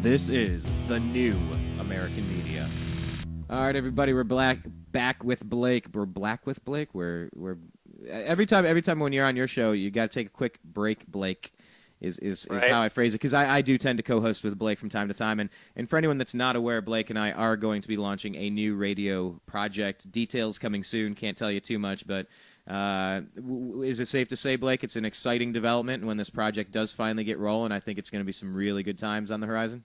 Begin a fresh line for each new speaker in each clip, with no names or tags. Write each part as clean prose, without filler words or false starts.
This is the new American media. All right, everybody, we're back with Blake. We're black with Blake. We're every time when you're on your show, you got to take a quick break. Blake is
right.
how I phrase it, because I do tend to co-host with Blake from time to time, and for anyone that's not aware, Blake and I are going to be launching a new radio project. Details coming soon. Can't tell you too much, but is it safe to say, Blake, it's an exciting development, and when this project does finally get rolling, I think it's going to be some really good times on the horizon?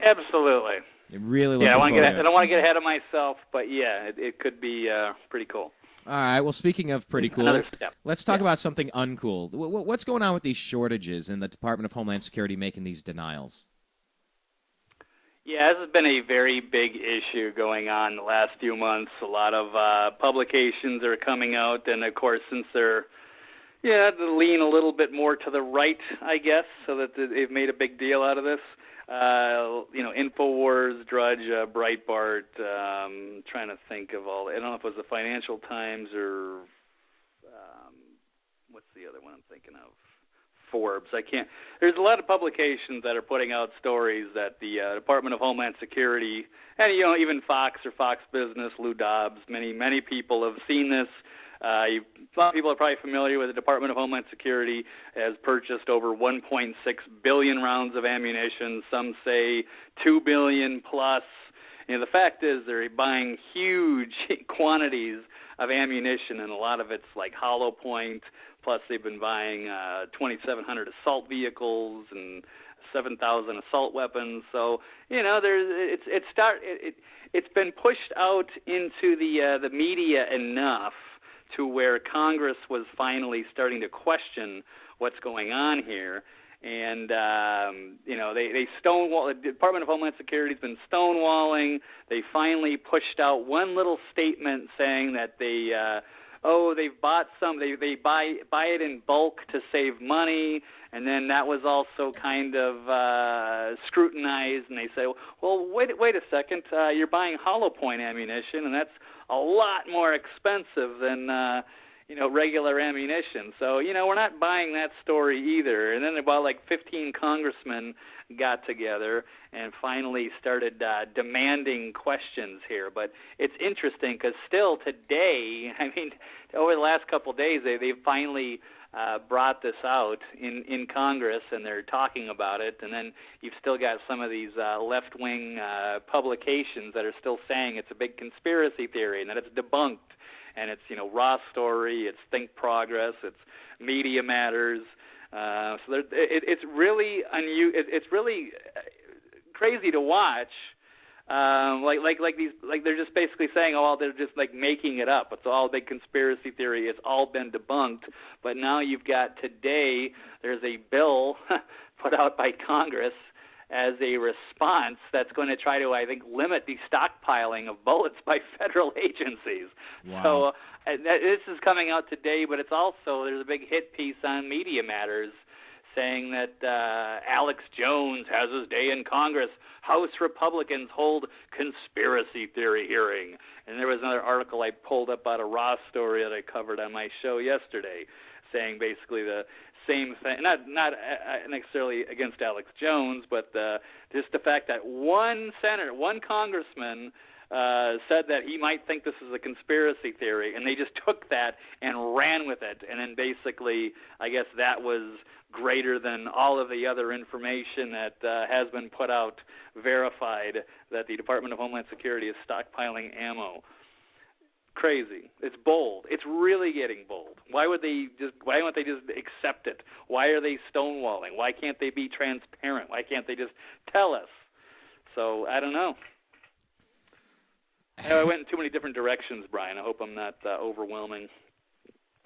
Absolutely.
Really
I
looking forward to it.
I don't want to get ahead of myself, but it could be pretty cool.
All right, well, speaking of pretty cool,
Another step.
let's talk about something uncool. What's going on with these shortages and the Department of Homeland Security making these denials?
Yeah, this has been a very big issue going on the last few months. A lot of publications are coming out, and of course, since they're they lean a little bit more to the right, I guess, so that they've made a big deal out of this. InfoWars, Drudge, Breitbart, trying to think of all. I don't know if it was the Financial Times or what's the other one I'm thinking of? Forbes. There's a lot of publications that are putting out stories that the Department of Homeland Security, and even Fox or Fox Business, Lou Dobbs, many people have seen this. A lot of people are probably familiar with the Department of Homeland Security has purchased over 1.6 billion rounds of ammunition. Some say 2 billion plus. The fact is they're buying huge quantities of ammunition, and a lot of it's like hollow point. Plus, they've been buying 2,700 assault vehicles and 7,000 assault weapons. So, it's been pushed out into the media enough to where Congress was finally starting to question what's going on here. And, they stonewall. The Department of Homeland Security has been stonewalling. They finally pushed out one little statement saying that they've bought some. They buy it in bulk to save money, and then that was also kind of scrutinized. And they say, well, wait a second, you're buying hollow point ammunition, and that's a lot more expensive than regular ammunition. So we're not buying that story either. And then about 15 congressmen got together and finally started demanding questions here. But it's interesting because still today, over the last couple of days, they've finally brought this out in Congress, and they're talking about it. And then you've still got some of these left-wing publications that are still saying it's a big conspiracy theory and that it's debunked. And it's Raw Story, it's Think Progress, it's Media Matters. It's really it's really crazy to watch. They're just basically saying, they're just making it up. It's all a big conspiracy theory. It's all been debunked. But now you've got today, there's a bill put out by Congress as a response that's going to try to, I think, limit the stockpiling of bullets by federal agencies.
Wow.
So this is coming out today, but it's also, there's a big hit piece on Media Matters saying that Alex Jones has his day in Congress. House Republicans hold conspiracy theory hearing. And there was another article I pulled up out of Raw Story that I covered on my show yesterday, saying basically the same thing, not necessarily against Alex Jones, but just the fact that one congressman said that he might think this is a conspiracy theory, and they just took that and ran with it. And then basically, I guess that was greater than all of the other information that has been put out, verified that the Department of Homeland Security is stockpiling ammo. Crazy. It's bold. It's really getting bold. Why won't they just accept it? Why are they stonewalling? Why can't they be transparent? Why can't they just tell us? So I don't know. I went in too many different directions, Brian. I hope I'm not overwhelming.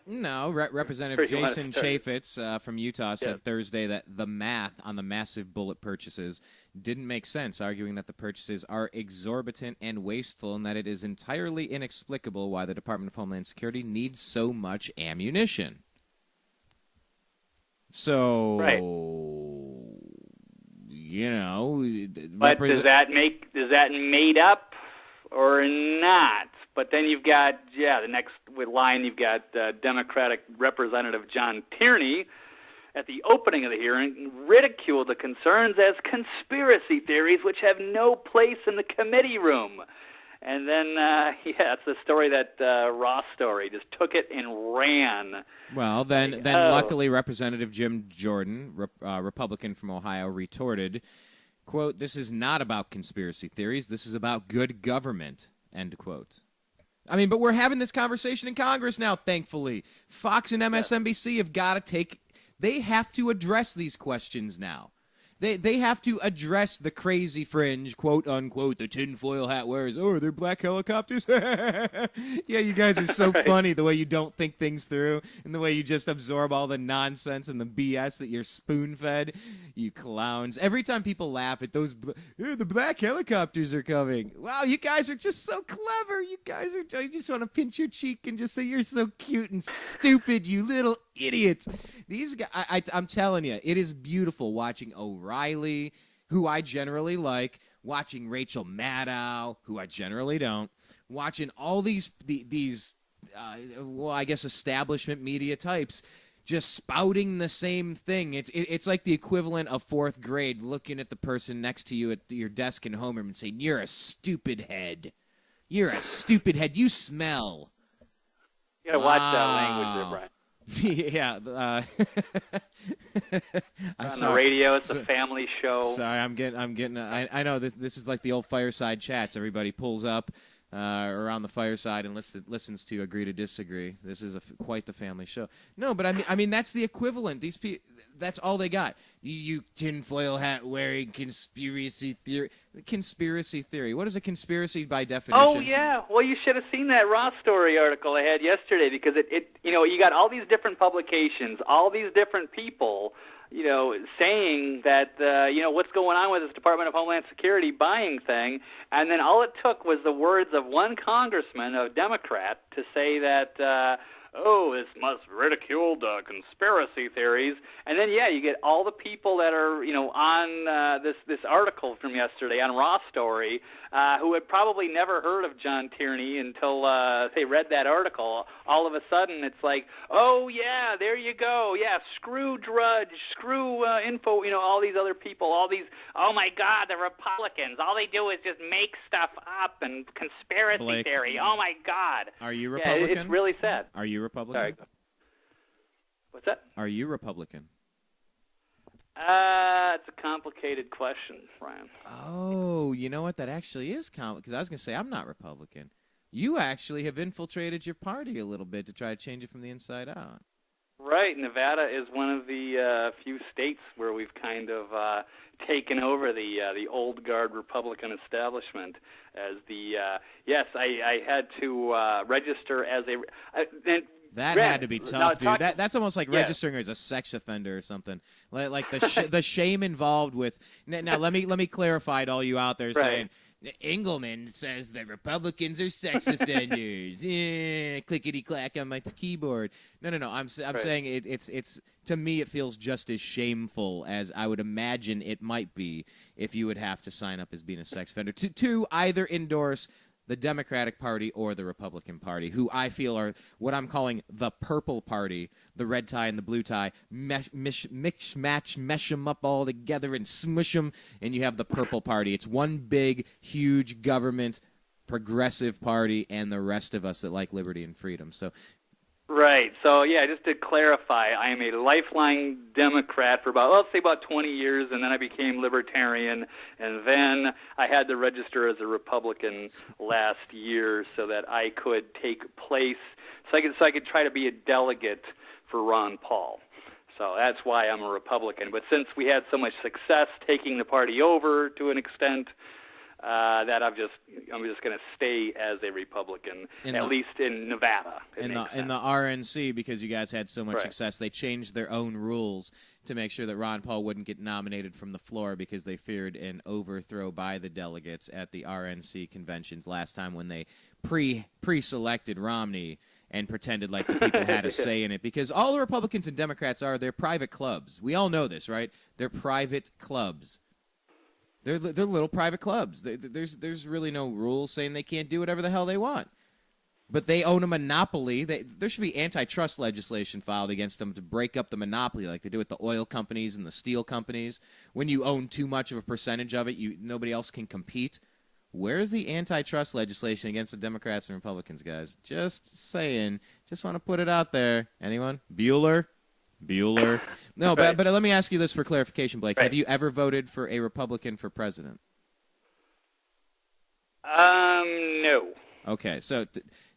No, Representative Jason Chaffetz from Utah said Thursday that the math on the massive bullet purchases didn't make sense, arguing that the purchases are exorbitant and wasteful and that it is entirely inexplicable why the Department of Homeland Security needs so much ammunition. So,
right.
But
does that made up or not? But then you've got, the next line, you've got Democratic Representative John Tierney at the opening of the hearing, ridiculed the concerns as conspiracy theories which have no place in the committee room. And then, it's the story that Ross story, just took it and ran.
Well, then luckily Representative Jim Jordan, Republican from Ohio, retorted, quote, "This is not about conspiracy theories. This is about good government," end quote. I mean, but we're having this conversation in Congress now, thankfully. Fox and MSNBC have got to they have to address these questions now. They have to address the crazy fringe, quote unquote, the tinfoil hat wearers. Oh, are there black helicopters? Yeah, you guys are so funny the way you don't think things through and the way you just absorb all the nonsense and the BS that you're spoon-fed. You clowns. Every time people laugh at those, the black helicopters are coming. Wow, you guys are just so clever. You guys are, I just want to pinch your cheek and just say you're so cute and stupid, you little idiots. These guys, I'm telling you, it is beautiful watching O'Reilly, who I generally like, watching Rachel Maddow, who I generally don't, watching all these I guess establishment media types just spouting the same thing. It's like the equivalent of fourth grade looking at the person next to you at your desk in homeroom and saying, "You're a stupid head. You're a stupid head. You smell."
You gotta watch that language there, Brian.
Yeah.
On the radio, it's a family show.
Sorry, I'm getting. I know this is like the old fireside chats. Everybody pulls up around the fireside and listens to agree to disagree. This is quite the family show. No, but I mean that's the equivalent. These people, that's all they got. You tinfoil hat wearing conspiracy theory. Conspiracy theory. What is a conspiracy by definition?
Oh yeah. Well, you should have seen that Ross story article I had yesterday because it you got all these different publications, all these different people, saying that what's going on with this Department of Homeland Security buying thing, and then all it took was the words of one congressman, a Democrat, to say that this must ridicule conspiracy theories, and then you get all the people that are on this article from yesterday on Ross story who had probably never heard of John Tierney until they read that article. All of a sudden, it's like, oh yeah, there you go, yeah, screw Drudge, screw Info, all these other people, all these, oh my God, the Republicans, all they do is just make stuff up and conspiracy
Blake,
theory. Oh my God.
Are you Republican?
Yeah, it's really sad.
Are you Republican?
Sorry. What's that?
Are you Republican?
It's a complicated question, Brian.
Oh, you know what? That actually is complicated. Because I was going to say I'm not Republican. You actually have infiltrated your party a little bit to try to change it from the inside out.
Right. Nevada is one of the few states where we've kind of taken over the old guard Republican establishment. As yes, I had to register as a.
That had to be tough, dude. That's almost like registering as a sex offender or something. Like the shame involved with. Now let me clarify to all you out there saying Engelman says that Republicans are sex offenders. Clickety clack on my keyboard. No. I'm saying it's to me it feels just as shameful as I would imagine it might be if you would have to sign up as being a sex offender to either endorse the Democratic Party or the Republican Party, who I feel are what I'm calling the purple party, the red tie and the blue tie, mesh them up all together and smush them, and you have the purple party. It's one big, huge government, progressive party, and the rest of us that like liberty and freedom. So.
Right. So, just to clarify, I am a lifelong Democrat for about 20 years, and then I became libertarian, and then I had to register as a Republican last year so that I could take place, so I could try to be a delegate for Ron Paul. So that's why I'm a Republican. But since we had so much success taking the party over to an extent, that I'm just going to stay as a Republican, at least in Nevada.
In the RNC, because you guys had so much success, they changed their own rules to make sure that Ron Paul wouldn't get nominated from the floor because they feared an overthrow by the delegates at the RNC conventions last time when they pre-selected Romney and pretended like the people had a say in it. Because all the Republicans and Democrats they're private clubs. We all know this, right? They're private clubs. They're little private clubs. There's really no rules saying they can't do whatever the hell they want. But they own a monopoly. There should be antitrust legislation filed against them to break up the monopoly like they do with the oil companies and the steel companies. When you own too much of a percentage of it, nobody else can compete. Where's the antitrust legislation against the Democrats and Republicans, guys? Just saying. Just want to put it out there. Anyone? Bueller? No,
right.
but let me ask you this for clarification, Blake.
Right.
Have you ever voted for a Republican for president?
No.
Okay, so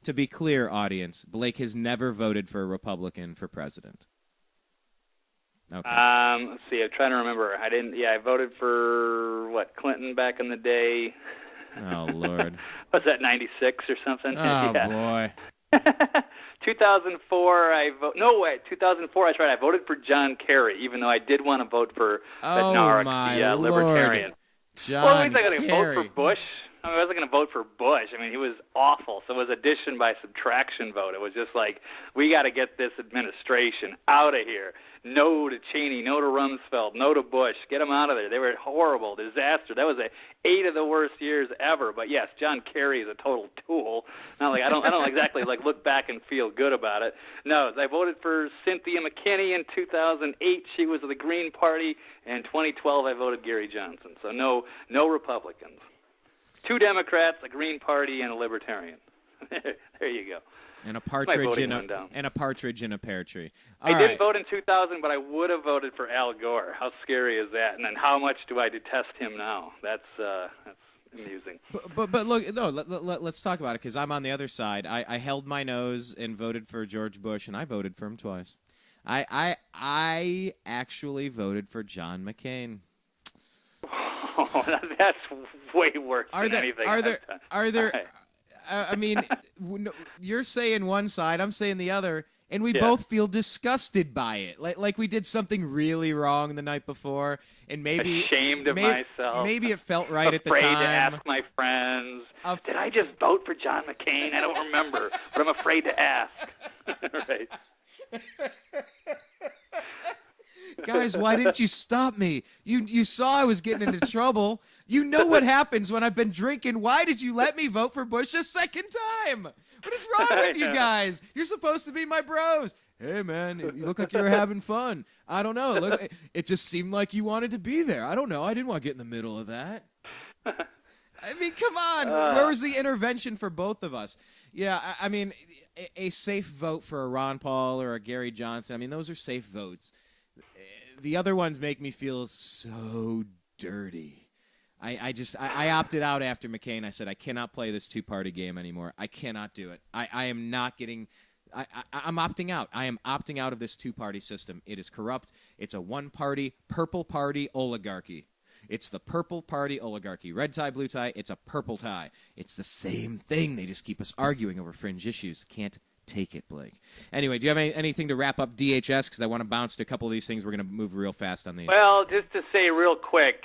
to be clear, audience, Blake has never voted for a Republican for president. Okay.
Let's see. I'm trying to remember. I didn't. Yeah, I voted for Clinton back in the day.
Oh Lord.
Was that 96 or something?
Oh
yeah.
boy.
2004. 2004. That's right. I voted for John Kerry, even though I did want to vote for Bednarik, the libertarian.
John
well, at least I got to
Kerry.
vote for Bush. I wasn't going to vote for Bush. I mean, he was awful. So it was addition by subtraction vote. It was just like, we got to get this administration out of here. No to Cheney, no to Rumsfeld, no to Bush. Get them out of there. They were horrible, disaster. That was 8 of the worst years ever. But yes, John Kerry is a total tool. Not like I don't exactly look back and feel good about it. No, I voted for Cynthia McKinney in 2008. She was of the Green Party. And 2012, I voted Gary Johnson. So no Republicans. 2 Democrats, a Green Party, and a Libertarian. There you go.
And a partridge in a pear tree.
I didn't vote in 2000, but I would have voted for Al Gore. How scary is that? And then how much do I detest him now? That's amusing.
But look, no, let's talk about it, because I'm on the other side. I held my nose and voted for George Bush, and I voted for him twice. I actually voted for John McCain.
Oh, that's way worse than anything I've done.
I mean, you're saying one side, I'm saying the other, and we both feel disgusted by it. Like we did something really wrong the night before, and maybe
ashamed of myself.
Maybe it felt right at the time.
Afraid to ask my friends. Did I just vote for John McCain? I don't remember, but I'm afraid to ask. Right.
Guys, why didn't you stop me? You saw I was getting into trouble. You know what happens when I've been drinking. Why did you let me vote for Bush a second time? What is wrong with you guys? You're supposed to be my bros. Hey, man, you look like you were having fun. I don't know. It just seemed like you wanted to be there. I don't know. I didn't want to get in the middle of that. I mean, come on. Where was the intervention for both of us? Yeah, I mean, a safe vote for a Ron Paul or a Gary Johnson, I mean, those are safe votes. The other ones make me feel so dirty. I opted out after McCain. I said, I cannot play this two-party game anymore. I cannot do it. I am not getting... I'm opting out. I am opting out of this two-party system. It is corrupt. It's a one-party, purple party oligarchy. It's the purple party oligarchy. Red tie, blue tie, it's a purple tie. It's the same thing. They just keep us arguing over fringe issues. Can't take it, Blake. Anyway, do you have anything to wrap up DHS? Because I want to bounce to a couple of these things. We're going to move real fast on these.
Well, just to say real quick,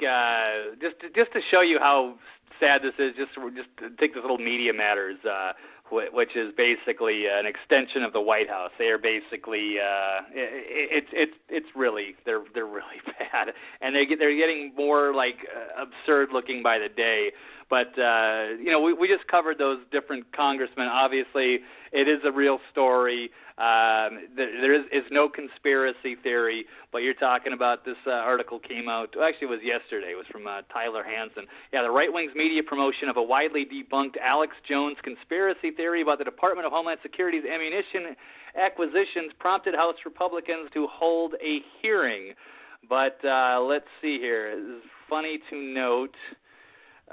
just to show you how sad this is, just to take this little Media Matters, which is basically an extension of the White House. They are basically it's really they're really bad, and they're getting more absurd looking by the day. But we just covered those different congressmen. Obviously, it is a real story. There is no conspiracy theory, but you're talking about this article came out. Actually, it was yesterday. It was from Tyler Hansen. Yeah, the right wing's media promotion of a widely debunked Alex Jones conspiracy theory about the Department of Homeland Security's ammunition acquisitions prompted House Republicans to hold a hearing. But let's see here. It's funny to note.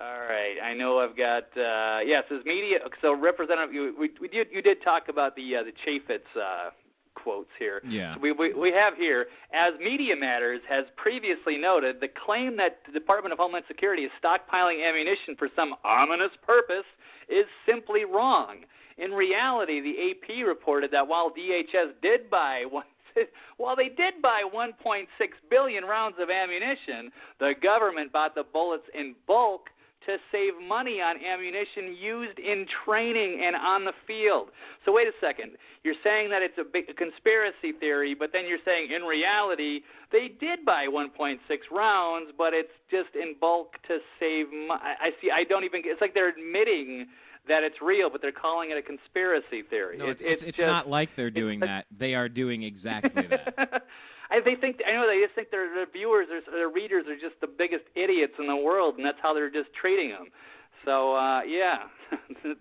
All right, I know I've got it says media. So, Representative, you did talk about the Chaffetz quotes here.
Yeah.
We have here, as Media Matters has previously noted, the claim that the Department of Homeland Security is stockpiling ammunition for some ominous purpose is simply wrong. In reality, the AP reported that while DHS did buy 1.6 billion rounds of ammunition, the government bought the bullets in bulk to save money on ammunition used in training and on the field. So wait a second. You're saying that it's a big conspiracy theory, but then you're saying in reality they did buy 1.6 rounds, but it's just in bulk to save money. I see. I don't even. It's like they're admitting that it's real, but they're calling it a conspiracy theory.
No, it's just not like they're doing that. They are doing exactly that.
They just think their viewers, their readers are just the biggest idiots in the world, and that's how they're just treating them. So, yeah,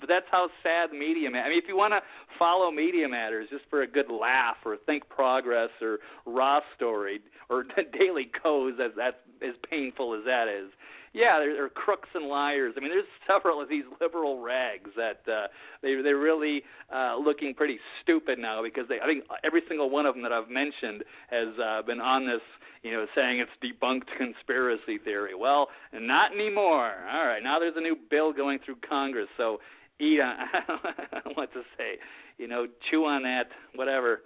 that's how sad Media Matters. I mean, if you want to follow Media Matters just for a good laugh, or Think Progress, or Raw Story, or Daily Co's, as painful as that is, yeah, they're crooks and liars. I mean, there's several of these liberal rags that they're really looking pretty stupid now, because I think every single one of them that I've mentioned has been on this, saying it's debunked conspiracy theory. Well, not anymore. All right, now there's a new bill going through Congress, so eat on, I don't know what to say, chew on that, whatever.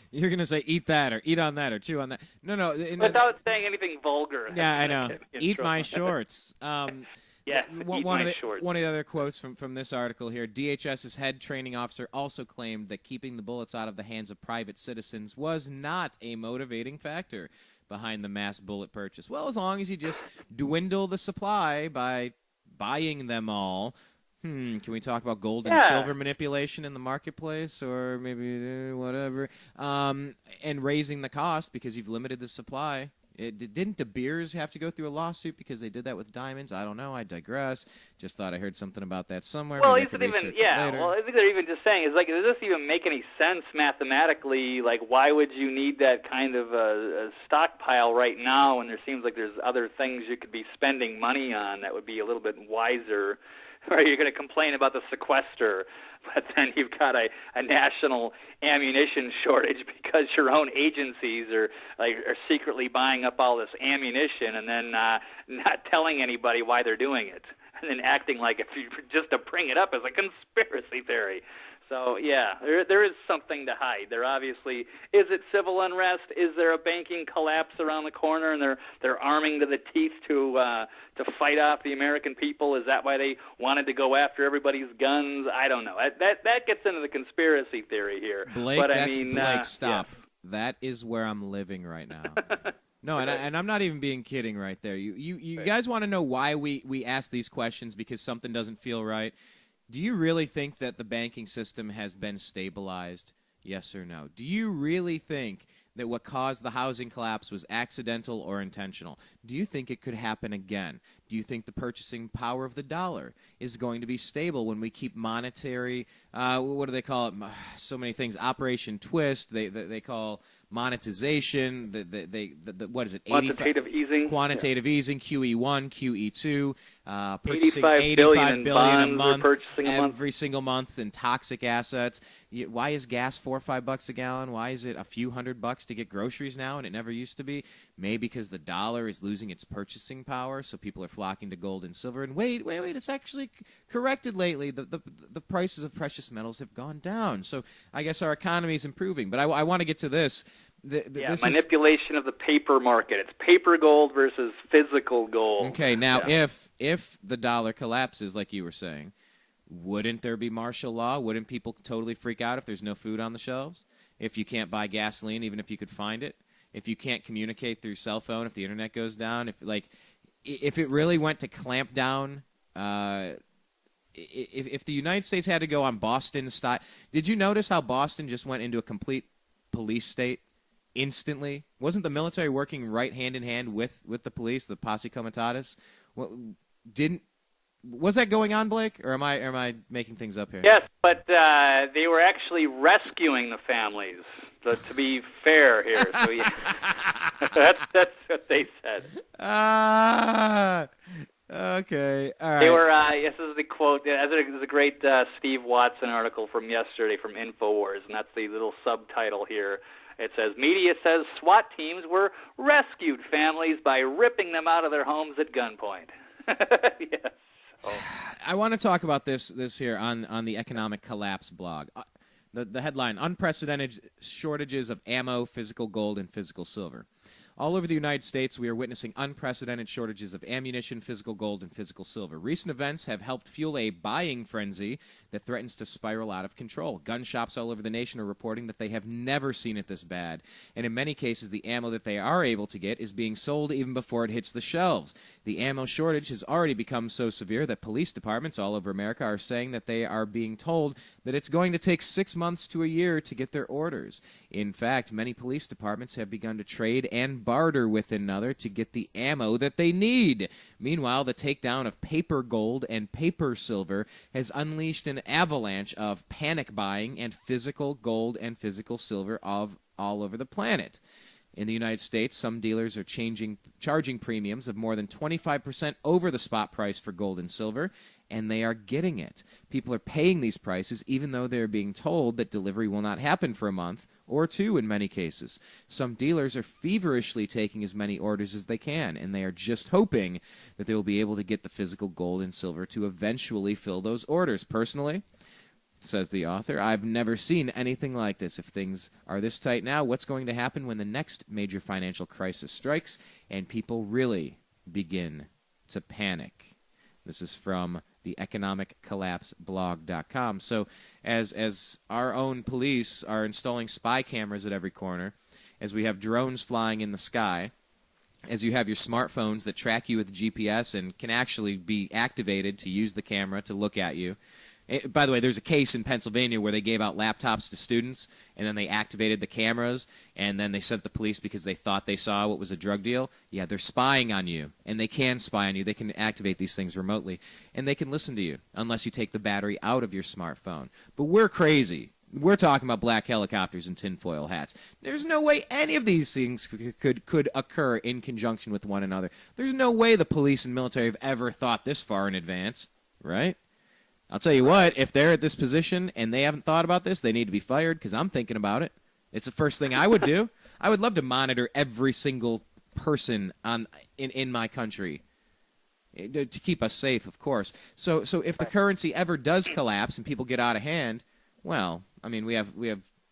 You're going to say eat that or eat on that or chew on that. No.
Without saying anything vulgar.
Yeah, I know. Eat my shorts.
Yeah,
one of the other quotes from this article here, DHS's head training officer also claimed that keeping the bullets out of the hands of private citizens was not a motivating factor behind the mass bullet purchase. Well, as long as you just dwindle the supply by buying them all. Can we talk about gold and silver manipulation in the marketplace, or maybe whatever, and raising the cost because you've limited the supply? Didn't De Beers have to go through a lawsuit because they did that with diamonds? I don't know. I digress. Just thought I heard something about that somewhere.
Well,
I think they're
even just saying, does this even make any sense mathematically? Like, why would you need that kind of a stockpile right now when there seems like there's other things you could be spending money on that would be a little bit wiser? Or you're going to complain about the sequester, but then you've got a national ammunition shortage because your own agencies are secretly buying up all this ammunition and then not telling anybody why they're doing it, and then acting like if you just to bring it up as a conspiracy theory. So, yeah, there is something to hide. There obviously is. It civil unrest? Is there a banking collapse around the corner, and they're arming to the teeth to fight off the American people? Is that why they wanted to go after everybody's guns? I don't know. That gets into the conspiracy theory here.
Blake, Blake, stop. Yes. That is where I'm living right now. No, and I'm not even being kidding right there. You right. Guys want to know why we ask these questions because something doesn't feel right. Do you really think that the banking system has been stabilized? Yes or no? Do you really think that what caused the housing collapse was accidental or intentional? Do you think it could happen again? Do you think the purchasing power of the dollar is going to be stable when we keep monetary, what do they call it? So many things. Operation Twist, they call monetization, what is it?
Quantitative easing.
Quantitative easing, QE1, QE2, purchasing
$85
billion a month
every
single month in toxic assets. Why is gas $4 or $5 a gallon? Why is it a few $100 to get groceries now and it never used to be? Maybe because the dollar is losing its purchasing power, so people are flocking to gold and silver. And wait, it's actually corrected lately. The prices of precious metals have gone down. So I guess our economy is improving. But I want to get to this. This
manipulation of the paper market. It's paper gold versus physical gold.
Okay, now if the dollar collapses, like you were saying, wouldn't there be martial law? Wouldn't people totally freak out if there's no food on the shelves? If you can't buy gasoline, even if you could find it? If you can't communicate through cell phone, if the internet goes down? If it really went to clamp down, if the United States had to go on Boston style, did you notice how Boston just went into a complete police state? Instantly, wasn't the military working right hand in hand with the police, the posse comitatus? Was that going on, Blake, or am I making things up here?
Yes, but they were actually rescuing the families. So to be fair here, so yeah. that's what they said.
Okay, all right.
They were. This is the quote. There's a great Steve Watson article from yesterday from Infowars, and that's the little subtitle here. It says, media says SWAT teams were rescued families by ripping them out of their homes at gunpoint. Yes. Oh.
I want to talk about this here on the Economic Collapse blog. The headline, Unprecedented Shortages of Ammo, Physical Gold, and Physical Silver. All over the United States, we are witnessing unprecedented shortages of ammunition, physical gold, and physical silver. Recent events have helped fuel a buying frenzy that threatens to spiral out of control. Gun shops all over the nation are reporting that they have never seen it this bad, and in many cases the ammo that they are able to get is being sold even before it hits the shelves. The ammo shortage has already become so severe that police departments all over America are saying that they are being told that it's going to take 6 months to a year to get their orders. In fact, many police departments have begun to trade and barter with another to get the ammo that they need. Meanwhile, the takedown of paper gold and paper silver has unleashed an avalanche of panic buying and physical gold and physical silver of all over the planet. In the United States, some dealers are charging premiums of more than 25% over the spot price for gold and silver, and they are getting it. People are paying these prices even though they're being told that delivery will not happen for a month or two in many cases. Some dealers are feverishly taking as many orders as they can, and they are just hoping that they will be able to get the physical gold and silver to eventually fill those orders. Personally, says the author, I've never seen anything like this. If things are this tight now, what's going to happen when the next major financial crisis strikes and people really begin to panic? This is from the economiccollapseblog.com. So as our own police are installing spy cameras at every corner, as we have drones flying in the sky, as you have your smartphones that track you with GPS and can actually be activated to use the camera to look at you. By the way, there's a case in Pennsylvania where they gave out laptops to students, and then they activated the cameras, and then they sent the police because they thought they saw what was a drug deal. Yeah, they're spying on you, and they can spy on you. They can activate these things remotely, and they can listen to you unless you take the battery out of your smartphone. But we're crazy. We're talking about black helicopters and tinfoil hats. There's no way any of these things could occur in conjunction with one another. There's no way the police and military have ever thought this far in advance, right? I'll tell you what, if they're at this position and they haven't thought about this, they need to be fired because I'm thinking about it. It's the first thing I would do. I would love to monitor every single person in my country to keep us safe, of course. So if the currency ever does collapse and people get out of hand, well, I mean, we have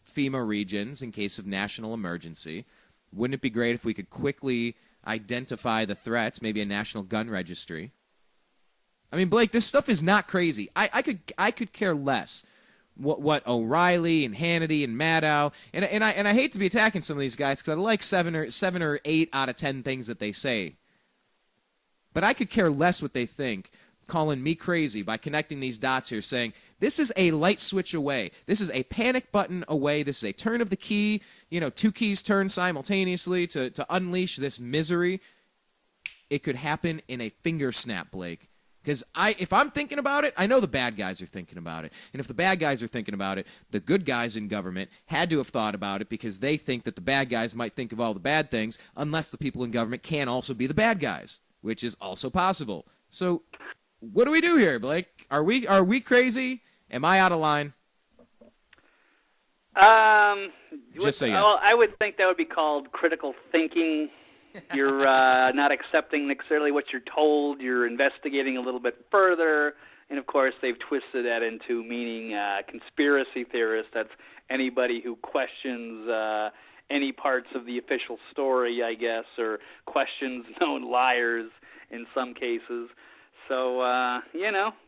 FEMA regions in case of national emergency. Wouldn't it be great if we could quickly identify the threats, maybe a national gun registry? I mean, Blake, this stuff is not crazy. I could care less what O'Reilly and Hannity and Maddow and I hate to be attacking some of these guys because I like seven or 8 out of 10 things that they say, but I could care less what they think, calling me crazy by connecting these dots here, saying this is a light switch away, this is a panic button away, this is a turn of the key, 2 keys turn simultaneously to unleash this misery. It could happen in a finger snap, Blake. Because if I'm thinking about it, I know the bad guys are thinking about it. And if the bad guys are thinking about it, the good guys in government had to have thought about it because they think that the bad guys might think of all the bad things, unless the people in government can also be the bad guys, which is also possible. So what do we do here, Blake? Are we crazy? Am I out of line? Just say yes.
Well, I would think that would be called critical thinking. You're not accepting necessarily what you're told. You're investigating a little bit further. And, of course, they've twisted that into meaning conspiracy theorist. That's anybody who questions any parts of the official story, I guess, or questions known liars in some cases. So,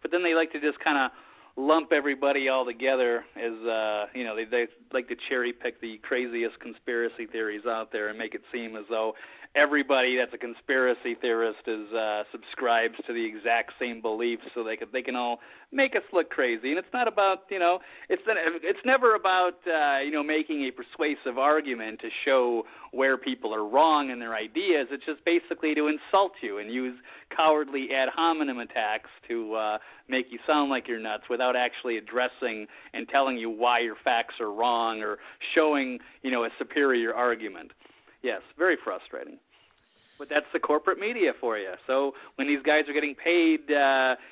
but then they like to just kind of lump everybody all together as, they like to cherry pick the craziest conspiracy theories out there and make it seem as though everybody that's a conspiracy theorist is subscribes to the exact same beliefs, so they can all make us look crazy. And it's not about it's never about making a persuasive argument to show where people are wrong in their ideas. It's just basically to insult you and use cowardly ad hominem attacks to make you sound like you're nuts without actually addressing and telling you why your facts are wrong or showing a superior argument. Yes, very frustrating. But that's the corporate media for you. So when these guys are getting paid,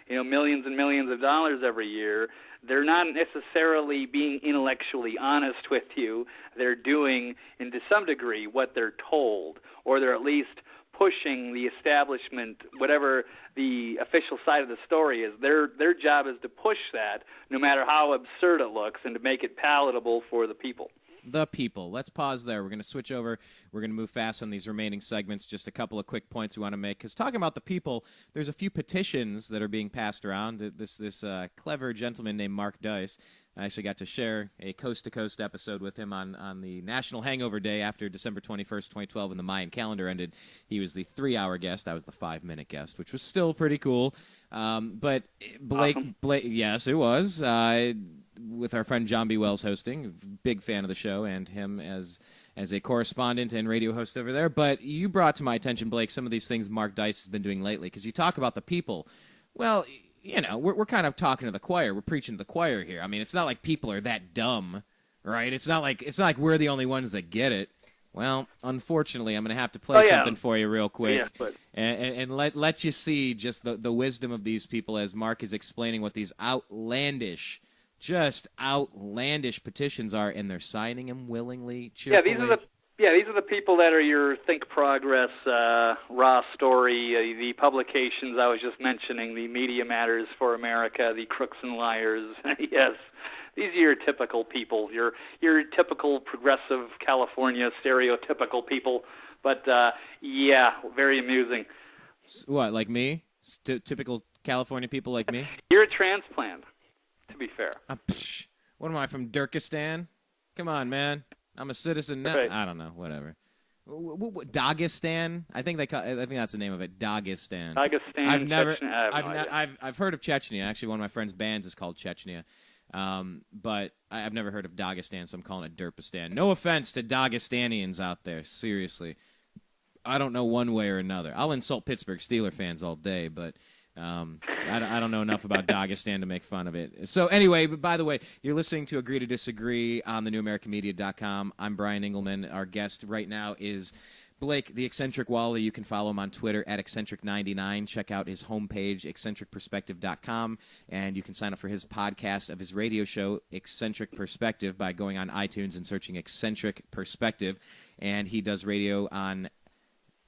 millions and millions of dollars every year, they're not necessarily being intellectually honest with you. They're doing, and to some degree, what they're told, or they're at least pushing the establishment, whatever the official side of the story is. Their job is to push that, no matter how absurd it looks, and to make it palatable for the people.
The people. Let's pause there. We're going to switch over. We're going to move fast on these remaining segments. Just a couple of quick points we want to make. Because talking about the people, there's a few petitions that are being passed around. This clever gentleman named Mark Dice. I actually got to share a coast-to-coast episode with him on the National Hangover Day after December 21st, 2012, when the Mayan calendar ended. He was the 3-hour guest. I was the 5-minute guest, which was still pretty cool. But Blake,
Awesome.
yes, it was. With our friend John B. Wells hosting, big fan of the show, and him as a correspondent and radio host over there. But you brought to my attention, Blake, some of these things Mark Dice has been doing lately, because you talk about the people. Well, you know, we're kind of talking to the choir. We're preaching to the choir here. I mean, it's not like people are that dumb, right? It's not like we're the only ones that get it. Well, unfortunately, I'm going to have to play something for you real quick and let you see just the wisdom of these people as Mark is explaining what these outlandish petitions are, and they're signing them willingly, cheerfully.
These are the people that are your Think Progress, Raw Story, the publications I was just mentioning, the Media Matters for America, the Crooks and Liars. Yes, these are your typical people, your typical progressive California stereotypical people. But very amusing.
What, like me? Typical California people like me?
You're a transplant, to be fair.
What am I, from Turkestan? Come on, man. I'm a citizen now.
Right.
I don't know. Whatever. Dagestan? I think that's the name of it. Dagestan.
Dagestan.
I've heard of Chechnya. Actually, one of my friend's bands is called Chechnya. But I've never heard of Dagestan, so I'm calling it Derpistan. No offense to Dagestanians out there. Seriously, I don't know one way or another. I'll insult Pittsburgh Steeler fans all day, but. I don't know enough about Dagestan to make fun of it. So anyway, but by the way, you're listening to Agree to Disagree on thenewamericanmedia.com. I'm Brian Engelman. Our guest right now is Blake, the Eccentric Walley. You can follow him on Twitter at Eccentric99. Check out his homepage, eccentricperspective.com, and you can sign up for his podcast of his radio show, Eccentric Perspective, by going on iTunes and searching Eccentric Perspective. And he does radio on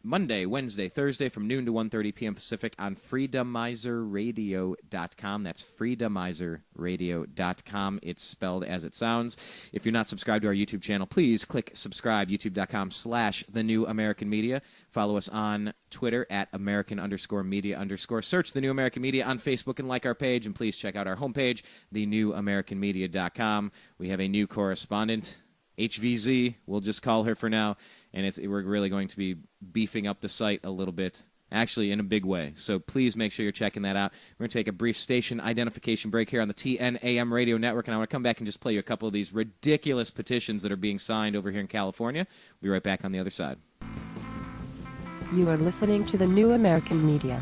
Monday, Wednesday, Thursday from noon to 1:30 p.m. Pacific on freedomizerradio.com. That's freedomizerradio.com. It's spelled as it sounds. If you're not subscribed to our YouTube channel, please click subscribe, youtube.com/thenewamericanmedia. Follow us on Twitter at American_media_. Search The New American Media on Facebook and like our page. And please check out our homepage, thenewamericanmedia.com. We have a new correspondent, HVZ, we'll just call her for now. And we're really going to be beefing up the site a little bit, actually in a big way. So please make sure you're checking that out. We're going to take a brief station identification break here on the TNAM radio network, and I want to come back and just play you a couple of these ridiculous petitions that are being signed over here in California. We'll be right back on the other side.
You are listening to The New American Media.